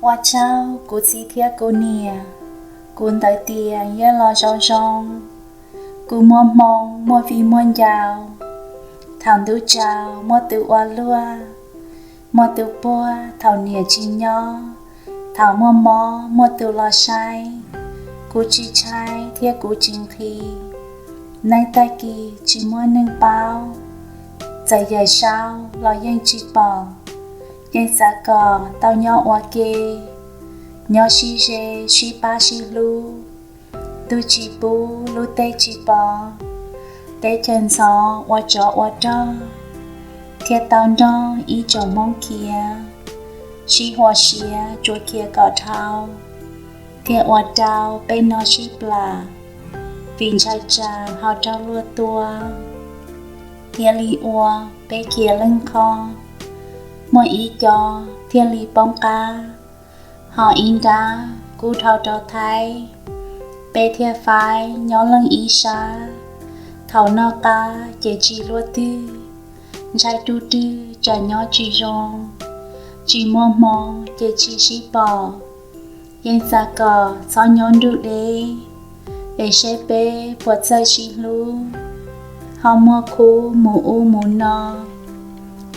Hoa cháu cô chỉ thiết cô nè, cô tới tiền nhớ lo rong rong, cô mua vì mua giàu, thằng đứa chào mua tự hoa lúa, mua tự bua thằng nè chi nhỏ, thằng mua tự lo sai, cô chỉ trai thiết cô chính thi, nay ta kỳ chỉ mua nâng bao, dài dài sao lo yên chỉ bỏ, yên xa cò tao nhỏ hoa kê. Nhỏ xí rê, xí ba xí lu tu chỉ bù, lu tê chỉ bò tê chân gió, hoa trò thiết tao nó, ý chồng mong kia xí hoa xía, chuột kia cỏ thao thiết hoa trao, bên nó xí bà vinh trai trà, hào trao lua tua thiết lý hoa, bê kia lưng kho mỗi ý cho, thiết lý bóng cá họ in ra, cú thao trò thái bê thia phái, nhỏ lưng ý xa thảo nọ ca, chế chỉ lúa tư trai tu tư, trả nhỏ chỉ rong chỉ mò, chế chỉ xí bò yên xa cò, xó nhón rượu đế để xe bê, bột dây xí lú họ mua khu, mù u mù nọ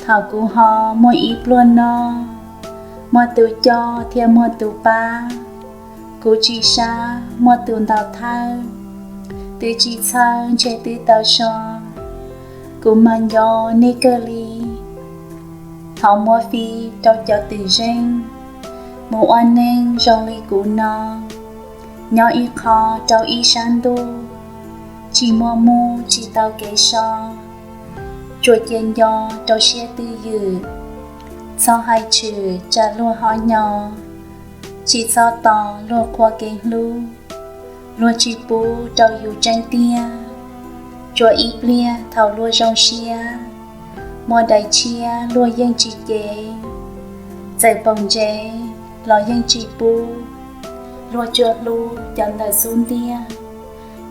thảo cú họ, mua ít luôn nọ mua từ cho theo mua từ ba cú chỉ xa mua từ đào thao từ chỉ sao chơi từ tàu sò cú mang gió nê cơ li họ mua phi tàu cho từ rinh mua ăn nên rong li cú nọ nhỏ y kho tàu y san đu chỉ mua chỉ tàu kế so chuột chân gió tàu xe từ dự sau hai chữ trả luôn hỏi nhỏ chỉ sau tỏ luôn qua kênh lưu luôn chỉ bố đầu dù tranh tia cho ít lia thảo luôn rong xia mua đầy chia luôn dân chỉ kế giải bồng chế lo dân chỉ bố luôn chuột lưu chẳng là xuống tia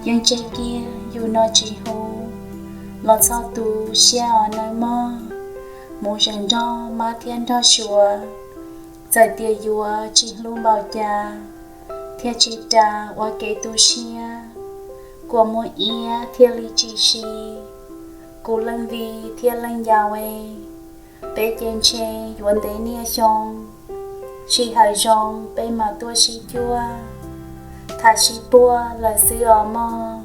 dân chế kia dù nó chỉ hồ lo sau tù xe ở nơi mơ mù rừng đó mà thiên đó chùa giải tia dùa chỉ luôn bảo cha thiên chỉ trà qua kế tu xia của mỗi ia thiên lý chỉ xì cô lần vì thiên lần giàu ấy bé trên che yuan tế nia xong chỉ hải rong bé mà tua xì chua thà xì bua là xì ở mò